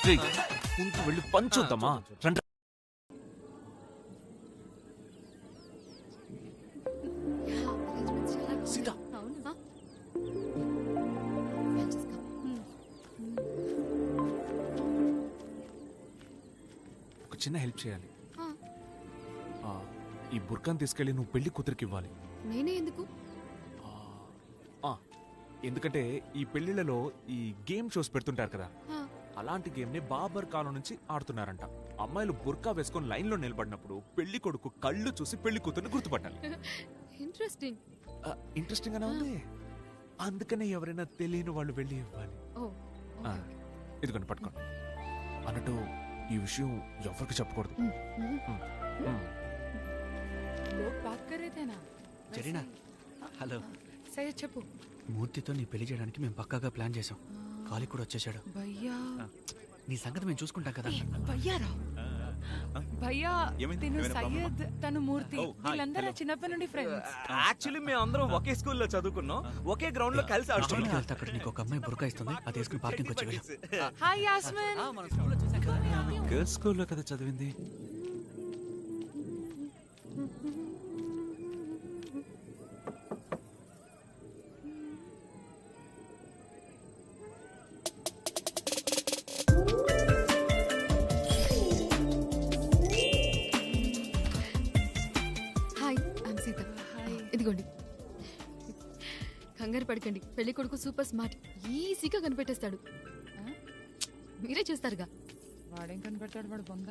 ముందు వెళ్ళి పంచుద్దామా రండి. సీత ఒక చిన్న హెల్ప్ చేయాలి. ఈ బుర్కాన్ తీసుకెళ్ళి నువ్వు పెళ్లి కూతురికి ఇవ్వాలి. నేనే ఎందుకు? ఎందుకంటే ఈ పెళ్లిళ్లలో ఈ గేమ్ షోస్ పెడుతుంటారు కదా, అలాంటి గేమ్ ని బాబర్ కాలం నుంచి ఆడుతున్నారంట. అమ్మాయిలు బుర్కా వేసుకొని లైన్ లో నిలబడినప్పుడు పెళ్లి కొడుకు కళ్ళు చూసి పెళ్లి కూతుర్ని గుర్తుపట్టాలి. ఇంట్రెస్టింగ్. ఇంట్రెస్టింగ్ గానే ఉంది. అందుకనే ఎవరైనా తెలియని వాళ్ళు వెళ్ళి ఇవ్వాలి. ఇదిగోండి పట్టుకోండి. అన్నట్టు ఈ విషయం ఎవరికి చెప్పకూడదు. జరీనా, హలో. చెప్పు. మూర్తితో నీ పెళ్లి చేయడానికి మేము పక్కాగా ప్లాన్ చేసాం. కాలి కూడా వచ్చేసాడు. నీ సంగతి మేము చూసుకుంటాం కదా. భయ్యా తిను సయ్యద్, తను మూర్తి, వీళ్ళందరూ చిన్నప్పటి నుండి ఫ్రెండ్స్. యాక్చువల్లీ మేము అందరం ఒకే స్కూల్లో చదువుకున్నాం, ఒకే గ్రౌండ్ లో కలిసి ఆడుతున్నాం. అక్కడ నీకు ఒక అమ్మాయి బుర్కా ఇస్తుంది, అది వేసుకుని పార్కింగ్ వచ్చి. హాయ్ యాస్మిన్. గర్ల్స్ స్కూల్లో కదా చదివింది. ఇదిగోండి. కంగారు పడకండి, పెళ్లి కొడుకు సూపర్ స్మార్ట్, ఈజీగా కనిపెట్టేస్తాడు. మీరే చేస్తారుగా. వాడేం కనిపెడతాడు, వాడు బొంద.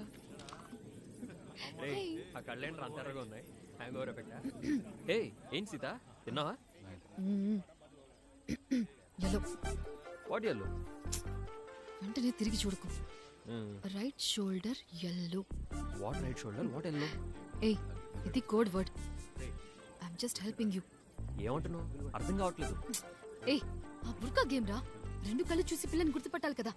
ఏం సీత తిన్నావా? ఎల్లో. వెంటనే తిరిగి చూడకు. Right shoulder yellow. What right shoulder, what yellow? ఏయ్, ఇది code word. I'm just helping you. ఏమంటున్నావు? అర్థం కావట్లేదు. ఏయ్, ఆ బుర్కా గేమ్ రా. రెండు కళ్ళు చూసి పిల్లని గుర్తుపట్టాలి కదా.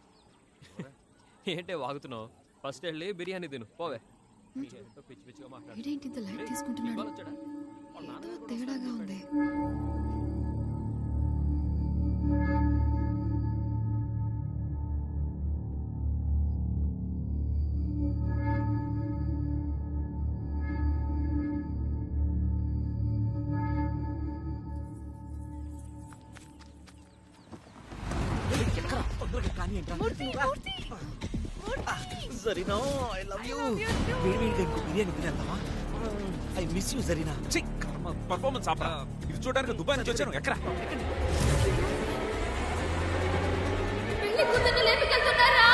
ఏంటే వాగుతున్నావు? ఫస్ట్ వెళ్ళి బిర్యానీ తిను పోవే. ఇదేంటి ఇంత లైట్ తీసుకుంటున్నాడు? ఏదో తేడాగా ఉంది. Zarina, I love you. వేడివేడిగా ఇంకో బిర్యానీ తినేద్దామా? I miss you Zarina. Performance ఆపరా. ఇది చూడడానికి దుబాయ్ నుంచి వచ్చాను. ఎక్కడ పెళ్లి కూతుర్ని లేపుకెళ్తున్నారా?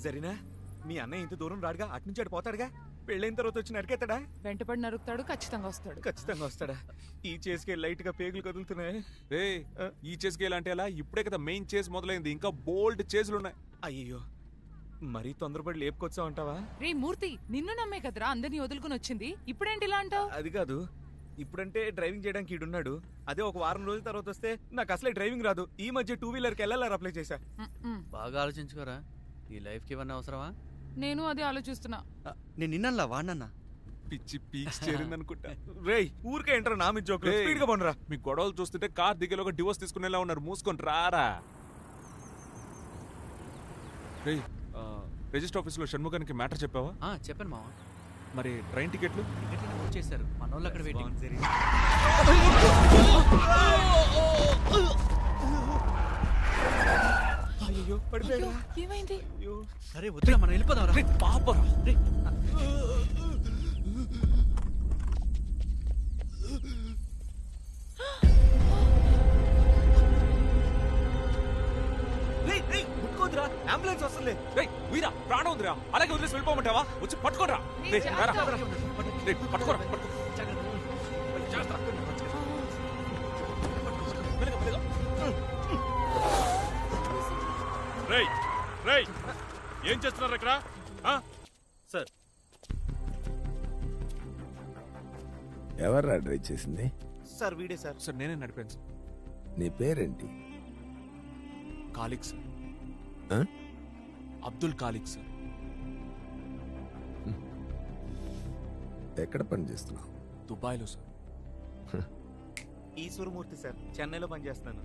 జరీనా, మీ అన్నయ్య ఇంత దూరం రాడుగా, అటు నుంచి అటు పోతాడుగా. పెళ్ళైన తర్వాత వచ్చి నరికెత్తాడా? వెంటపడి నరుకుతాడు, ఖచ్చితంగా వస్తాడు. ఖచ్చితంగా వస్తాడా? ఈ చేసికే లైట్ గా పేగులు కదులుతున్నాయి. ఈ చేస్కి అంటే ఎలా? ఇప్పుడే కదా మెయిన్ చేస్ మొదలైంది, ఇంకా బోల్డ్ చేసులు ఉన్నాయి. అయ్యో, మరీ తొందరపడి లేపుకొచ్చావు అంటావా? రే మూర్తి, నిన్ను నమ్మే కదరా అందరినీ వదులుకుని వచ్చింది. ఇప్పుడేంటి ఇలా అంటావు? అది కాదు, ఇప్పుడంటే డ్రైవింగ్ చేయడానికి ఈడున్నాడు. అదే ఒక వారం రోజుల తర్వాత వస్తే నాకు అసలే డ్రైవింగ్ రాదు. ఈ మధ్య 2 వీలర్కి ఎల్ఎల్ఆర్ అప్లై చేశా. బాగా ఆలోచించుకోరా, ఈ లైఫ్ కి ఇవన్నీ అవసరమా? నేను అదే ఆలోచిస్తున్నా. నేను నిన్నలా వాడినన్నా. పిచ్చి పీక్స్ చేరిందనుకుంటా. రేయ్, ఊరికే ఏంటారు నా మీద జోకులు? స్పీడ్ గా పోనరా. మీ గొడవలు చూస్తుంటే కార్ దిగేలోగా డివోర్స్ తీసుకునేలా ఉన్నారు. మూసుకొని రారా. రేయ్, రిజిస్టర్ ఆఫీస్ లో షణ్ముఖానికి మ్యాటర్ చెప్పావా? చెప్పాను మావా. మరి ట్రైన్ టికెట్లు టికెట్లను బుక్ చేశారు, మన వాళ్ళు అక్కడ వెయిటింగ్. అయ్యో పడిపోయాడు. ఏమైంది? సరే వద్దురా, మనం వెళ్ళిపోదాం రా. పాపరా ముట్టుకోద్రా, అంబులెన్స్ వస్తుంది. రేయ్ వీరా ప్రాణం ఉందిరా, అలాగే వదిలేసి వెళ్ళిపోమంటావా? వచ్చి పట్టుకోరా. రేయ్, రారా. రేయ్, పట్టుకోరా పట్టుకో. జాగ్రత్త. మెల్లగా, మెల్లగా. రేయ్ రేయ్ ఏం చేస్తున్నారు ఇక్కడ? సార్ ఎవర్రా డ్రైవ్ చేసింది? సార్ వీడే సార్. సార్ నేనే నడిపాను సార్. నీ పేరేంటి? కాలిక్ సార్. ఆ? అబ్దుల్ కాలిక్ సార్. ఎక్కడ పని చేస్తున్నావు? దుబాయ్లో సార్. ఈశ్వరమూర్తి సార్, చెన్నైలో పనిచేస్తున్నాను.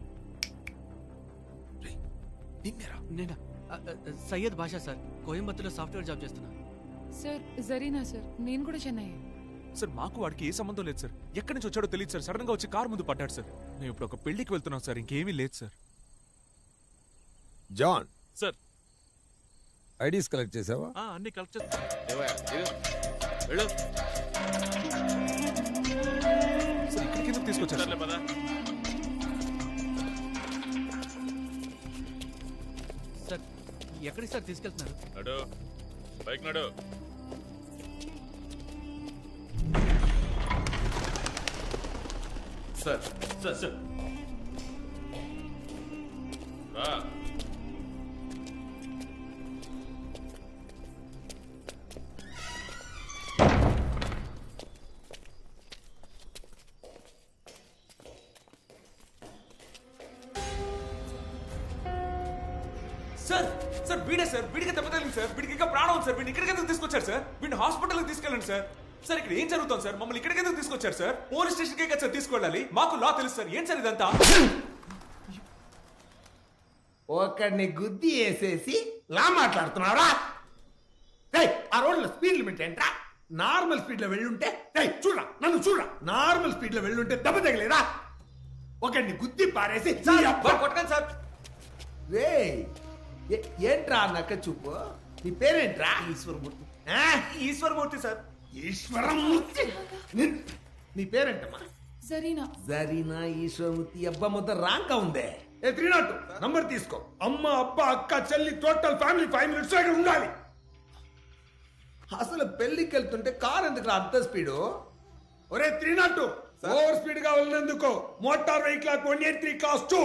నిన్నేరా? నేనా? సయ్యద్ బాషా సార్, కోయంబత్తూర్లో సాఫ్ట్వేర్ జాబ్ చేస్తున్నా. సార్ జరీనా సార్, నేను కూడా చెన్నై. సార్ మాకు వాడికి ఏ సంబంధం లేదు సార్. ఎక్కడి నుంచి వచ్చాడో తెలియదు సార్. సడన్ గా వచ్చి కారు ముందు పడ్డాడు సార్. మేము ఇప్పుడు ఒక పెళ్లికి వెళ్తున్నాం సార్, ఇంకేమీ లేదు sir. John, sir IDs collect చేసావా? అన్ని కలెక్ట్ చేస్తా. సార్ ఇక్కడికి ఎందుకు తీసుకొచ్చారు సర్లే సార్? పద. సార్ ఎక్కడికి సార్ తీసుకెళ్తున్నారు? నడు బైక్ నడు. సార్ సార్ సార్ రా. సార్ సార్ వీడే సార్. వీడికి దెబ్బ తగిలింది సార్. వీడికి ఇంకా ప్రాణం ఉంది సార్. వీడిని ఇక్కడికి ఎందుకు తీసుకొచ్చారు సార్? వీడిని హాస్పిటల్కి తీసుకెళ్ళండి సార్. సార్ ఇక్కడ ఏం జరుగుతుంది సార్? మమ్మల్ని ఇక్కడికి ఎందుకు తీసుకొచ్చారు సార్? పోలీస్ స్టేషన్కే కదా సార్ తీసుకెళ్ళాలి. మాకు లా తెలుసు సార్. ఏం సార్ ఇదంతా? ఒకడిని గుద్ది వేసేసి లా మాట్లాడుతున్నారా? ఆ రోడ్లో స్పీడ్ లిమిట్ ఏంట్రా? నార్మల్ స్పీడ్ లో వెళ్ళుంటే చూడరా, నన్ను చూడరా, నార్మల్ స్పీడ్ లో వెళ్ళుంటే దెబ్బ తగిలేదా? ఒకడిని గుద్ది పారేసి కొట్టకండి సార్. ఏంట్రా నక్క చూపు? నీ పేరేంట్రా? ఈశ్వరమూర్తి. ఆ? ఈశ్వరమూర్తి సార్. ఈశ్వరమూర్తి. నీ పేరేంటమ్మా? జరీనా. జరీనా ఈశ్వరమూర్తి. అబ్బా మొత్తం రాంక ఉందే. 302 నంబర్ తీసుకో. అమ్మ అబ్బా అక్క చెల్లి టోటల్ ఫ్యామిలీ 5 minutes ఇక్కడ ఉండాలి. అసలు పెళ్లికి వెళ్తుంటే కార్ ఎందుకు అంత స్పీడు? ఒరే 302 ఓవర్ స్పీడ్ గా వెళ్ళినందుకు మోటార్ వెహికల్ 183 క్లాస్ 2,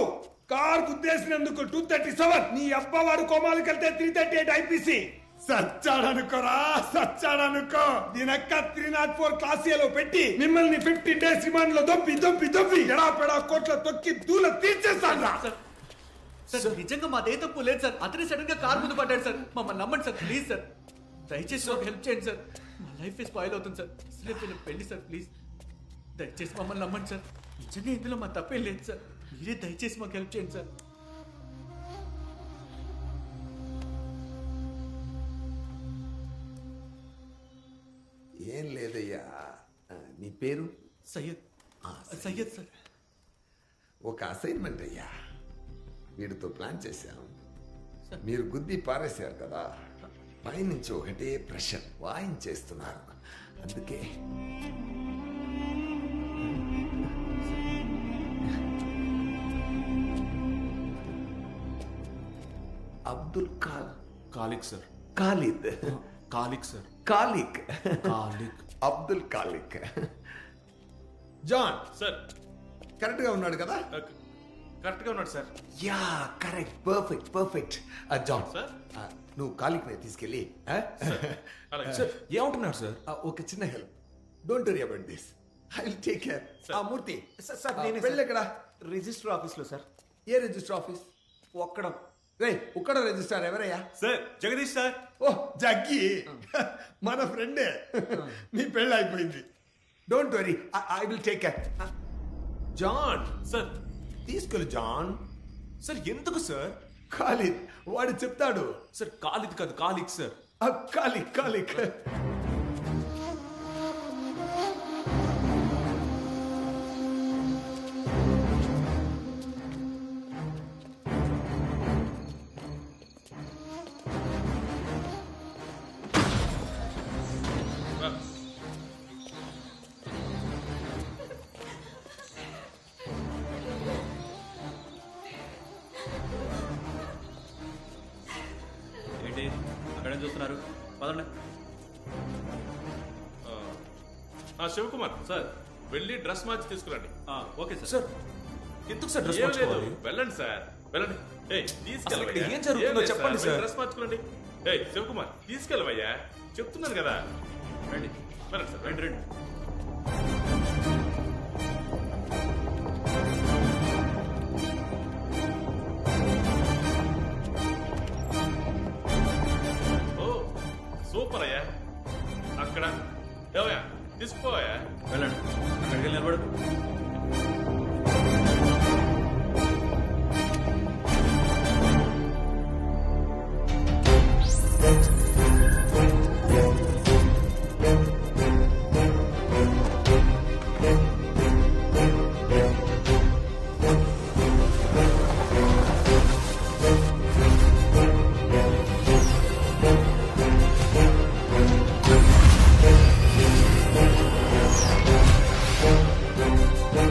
కార్ గుద్దేసినందుకు 237, నీ అబ్బా వాడు కోమాలకు వెళ్తే 338 ఐపీసీ. సచ్చాడనుకోరా, సచ్చాడనుకో. దీనక్క 304 క్లాస్ లో పెట్టి మిమ్మల్ని 15 days రిమాండ్ లో దొబ్బి దొబ్బి దొబ్బి ఎడాపెడా కోట్ల తొక్కి దూల తీర్చేస్తాడ్రా. సార్ నిజంగా మాదే తప్పు లేదు సార్. అతనే సడన్ గా కార్ ముందు పడ్డాడు సార్. మమ్మల్ని నమ్మండి సార్, ప్లీజ్ సార్. దయచేసి మాకు హెల్ప్ చేయండి సార్. మా లైఫ్ స్పాయిల్ అవుతుంది సార్. రేపు నేను పెళ్లి సార్, ప్లీజ్ దయచేసి మమ్మల్ని నమ్మండి సార్. నిజంగా ఇందులో మా తప్పేం లేదు సార్. మీరే దయచేసి మాకు హెల్ప్ చేయండి సార్. ఏం లేదయ్యా. నీ పేరు? సయ్యద్. సయ్యద్ సార్. ఒక అసైన్మెంట్ అయ్యా. వీడితో ప్లాన్ చేశాం. మీరు గుద్ది పారేశారు కదా, పైనుంచి ఒకటే ప్రెషర్ వాయించేస్తున్నారు. అందుకే Abdul Khaliq sir. Khalid. Khaliq sir. Khaliq. Khaliq. Abdul Khaliq. John sir correct గా ఉన్నాడు కదా? కరెక్ట్ గా ఉన్నాడు sir. Yeah correct, perfect perfect. John sir? నువ్వు కాలిక్ తీసుకెళ్ళి అలాగే సార్ ఏమంటున్నారు సార్? ఒక చిన్న help. Don't worry about this, I will take care. Murthy sir నేనే వెళ్ళి ఎక్కడ? రిజిస్టర్ ఆఫీస్ లో సార్. ఏ రిజిస్టర్ ఆఫీస్? ఒక్కడం. రే ఉక్కడ రిజిస్టర్ ఎవరయ్యా? Sir Jagadish sir. ఓ జగ్గి, మన ఫ్రెండే. మీ పెళ్ళి అయిపోయింది. Don't worry, I will take care. John sir. తీసుకెళ్ళు జాన్. సార్ ఎందుకు సార్? ఖాలిద్ వాడు చెప్తాడు. సార్ కాలిక్ కాదు, కాలిక్ సార్. కాలిక్ కాలిక్. పదండి. శివకుమార్ సార్ వెళ్ళి డ్రెస్ మార్చి తీసుకురండి. Okay sir. సార్ ఎందుకు సార్ డ్రెస్ ఏం లేదు మార్చుకోవాలి వెళ్ళండి సార్ వెళ్ళండి. అసలు ఇక్కడ ఏం జరుగుతుందో చెప్పండి సార్. డ్రెస్ మార్చుకోండి. శివకుమార్ తీసుకెళ్ళవయ్యా చెప్తున్నాను కదా. రండి వెళ్ళండి సార్ రండి రండి. ఓ సూపర్ అయ్యా. అక్కడ ఏమయ్యా తీసుకుపోయా. వెళ్ళండి అక్కడికి వెళ్ళి నిలబడు.